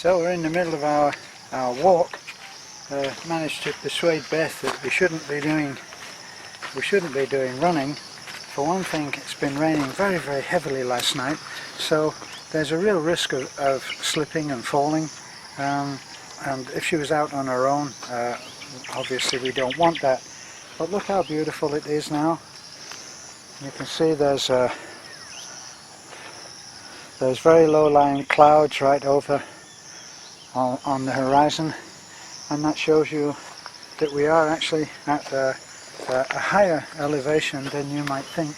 So we're in the middle of our walk. Managed to persuade Beth that we shouldn't be doing running. For one thing, it's been raining very, very heavily last night, so there's a real risk of slipping and falling. And if she was out on her own, obviously we don't want that. But look how beautiful it is now. You can see there's very low-lying clouds right over on the horizon, and that shows you that we are actually at a higher elevation than you might think.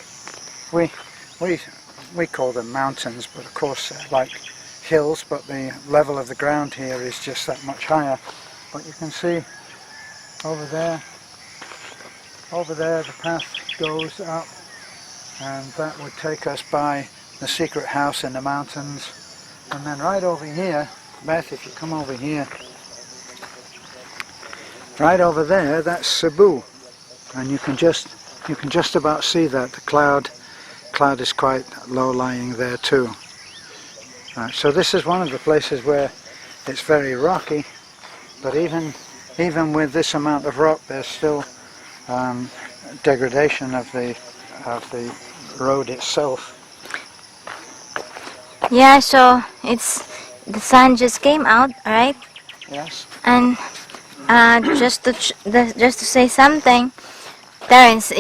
We call them mountains, but of course they're like hills, but the level of the ground here is just that much higher. But you can see over there the path goes up, and that would take us by the secret house in the mountains. And then right over here, Beth, if you come over here, right over there, that's Cebu, and you can just about see that the cloud is quite low-lying there too. So this is one of the places where it's very rocky, but even with this amount of rock, there's still degradation of the road itself. Yeah, so the sun just came out, right? Yes. And just to say something, Terence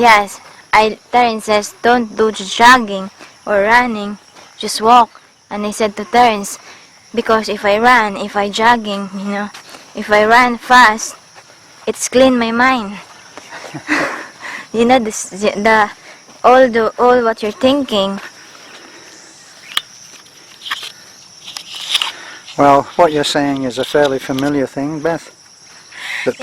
says don't do jogging or running, just walk. And I said to Terence, because if I jogging, if I run fast, it's clean my mind. All what you're thinking. Well, what you're saying is a fairly familiar thing, Beth. That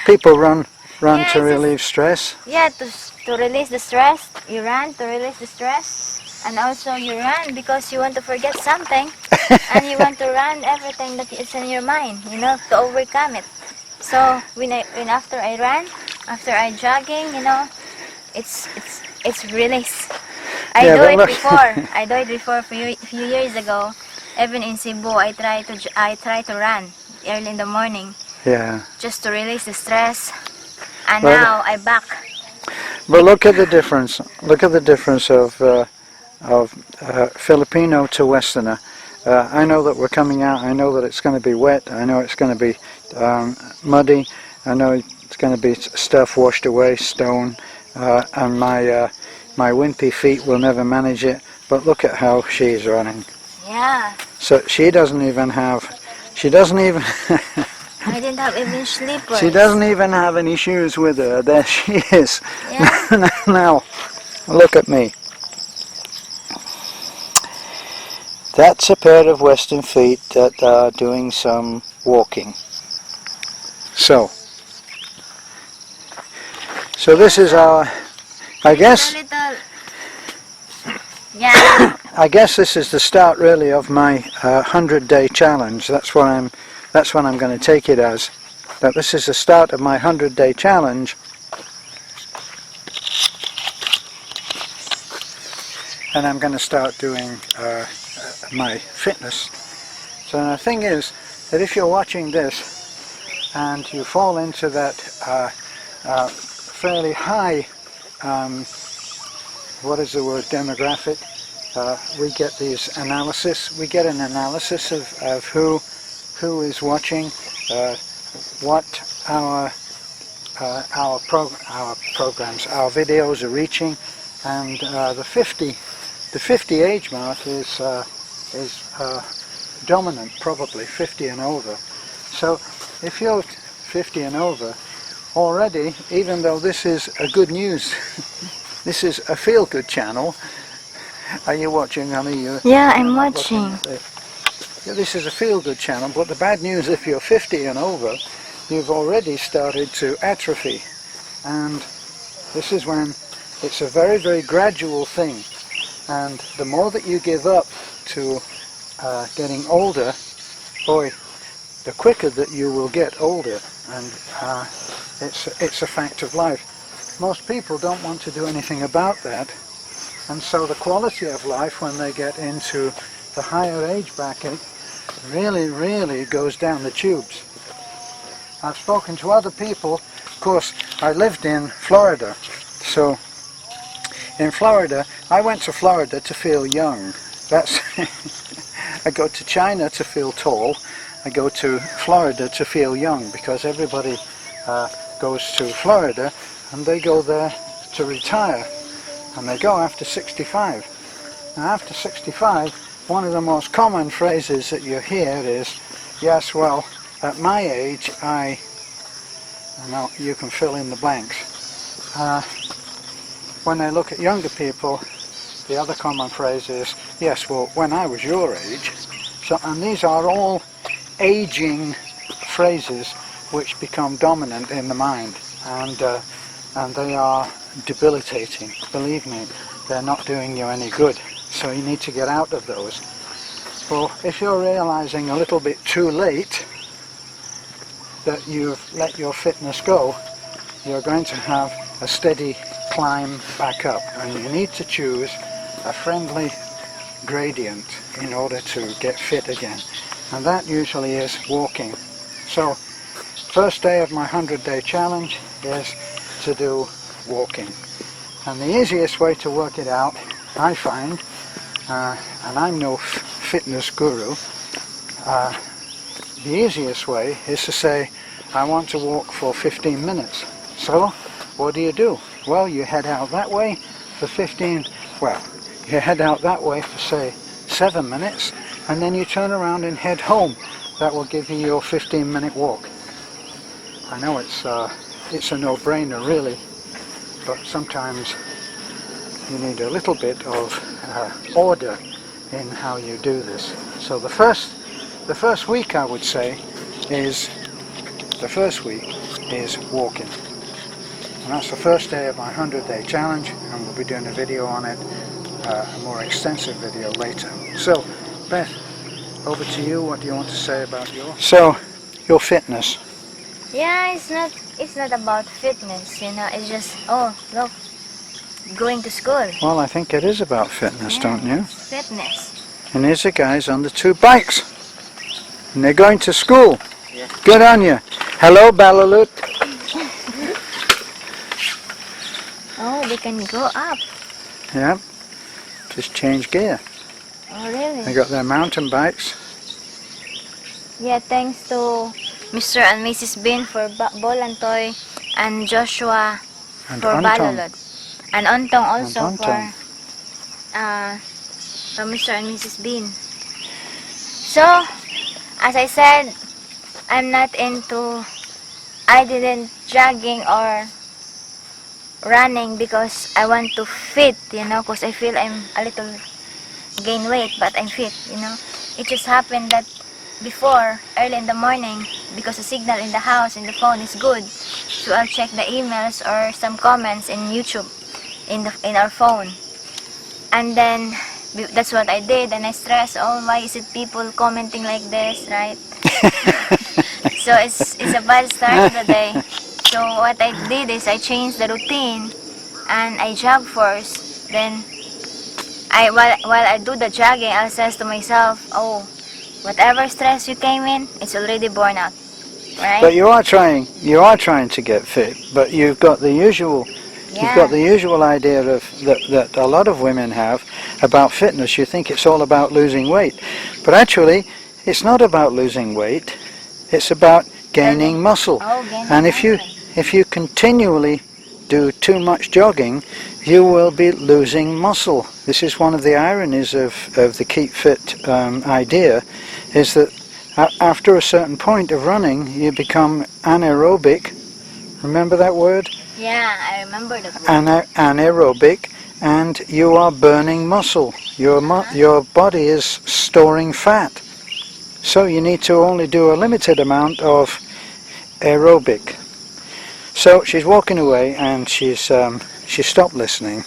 people run to relieve stress. Yeah, to release the stress. You run to release the stress, and also you run because you want to forget something, and you want to run everything that is in your mind, to overcome it. So when after I run, after I jogging, it's release. I do it before a few years ago. Even in Cebu, I try to run early in the morning. Yeah. Just to release the stress, and now I'm back. But look at the difference. Look at the difference of Filipino to Westerner. I know that we're coming out. I know that it's going to be wet. I know it's going to be muddy. I know it's going to be stuff washed away, stone, and my wimpy feet will never manage it. But look at how she's running. Yeah. So she doesn't even. I didn't have even slippers. She doesn't even have any shoes with her. There she is. Yeah. Now, look at me. That's a pair of Western feet that are doing some walking. So this is our, I guess. Yeah. I guess this is the start really of my 100-day challenge. That's what I'm going to take it as. That this is the start of my 100-day challenge. And I'm going to start doing my fitness. So the thing is that if you're watching this and you fall into that fairly high, what is the word, demographic, we get these analysis. We get an analysis of who is watching, what our programs, our videos are reaching, and the 50 age mark is dominant, probably 50 and over. So if you're 50 and over already, even though this is a good news, this is a feel-good channel. Are you watching, honey? Yeah, I'm watching. Yeah, this is a feel-good channel, but the bad news, if you're 50 and over, you've already started to atrophy. And this is when it's a very, very gradual thing. And the more that you give up to getting older, boy, the quicker that you will get older. And it's a fact of life. Most people don't want to do anything about that. And so the quality of life when they get into the higher age bracket Really, really goes down the tubes. I've spoken to other people. Of course, I lived in Florida, so in Florida, I went to Florida to feel young. That's I go to China to feel tall. I go to Florida to feel young, because everybody goes to Florida and they go there to retire, and they go after 65. Now after 65, one of the most common phrases that you hear is, yes, well, at my age, you can fill in the blanks. When they look at younger people, the other common phrase is, yes, well, when I was your age. So, and these are all aging phrases which become dominant in the mind, and they are debilitating. Believe me, they're not doing you any good. So you need to get out of those. Well, if you're realizing a little bit too late that you've let your fitness go, you're going to have a steady climb back up, and you need to choose a friendly gradient in order to get fit again, and that usually is walking. So first day of my 100-day challenge is to do walking, and the easiest way to work it out, I find, and I'm no fitness guru, the easiest way is to say, I want to walk for 15 minutes. So what do? Well, you head out that way for you head out that way for say 7 minutes, and then you turn around and head home. That will give you your 15-minute walk. I know it's a no-brainer really, but sometimes you need a little bit of order in how you do this. So the first week, I would say, is walking, and that's the first day of my 100-day challenge, and we'll be doing a video on it, a more extensive video later. So Beth, over to you. What do you want to say about your fitness? Yeah, it's not about fitness, you know. It's just, oh look, going to school. Well, I think it is about fitness, Yeah, don't you? fitness. And here's the guys on the 2 bikes, and they're going to school. Yeah. Good on you. Hello, Balalut. Oh, they can go up. Yeah, just change gear. Oh, really? They got their mountain bikes. Yeah, thanks to Mr. and Mrs. Bean for Bolantoy, and Joshua And for Anton. Balalot, and Ontong also And Ontong. for Mr. and Mrs. Bean. So, as I said, I didn't jogging or running because I want to fit, you know, because I feel I'm a little gain weight, but I'm fit, you know. It just happened that before, early in the morning, because the signal in the house, in the phone is good, so I'll check the emails or some comments in YouTube, in our phone. And then, that's what I did, and I stressed, oh, why is it people commenting like this, right? So it's a bad start of the day. So what I did is I changed the routine, and I jog first. Then while I do the jogging, I'll say to myself, oh, whatever stress you came in, it's already born out, right? But you are trying to get fit, but you've got the usual idea of that a lot of women have about fitness. You think it's all about losing weight, but actually it's not about losing weight. It's about gaining muscle. Oh, gaining And muscle. if you continually do too much jogging, you will be losing muscle. This is one of the ironies of the Keep Fit idea, is that after a certain point of running, you become anaerobic. Remember that word? Yeah, I remember the word. Anaerobic, and you are burning muscle. Your body is storing fat. So you need to only do a limited amount of aerobic. So she's walking away, and she stopped listening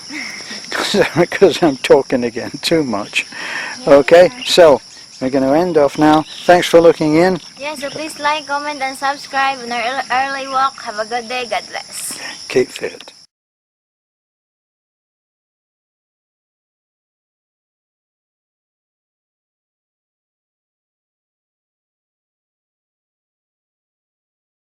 because I'm talking again too much. Okay, so we're going to end off now. Thanks for looking in. Yeah, so please like, comment, and subscribe on our early walk. Have a good day. God bless. Keep fit.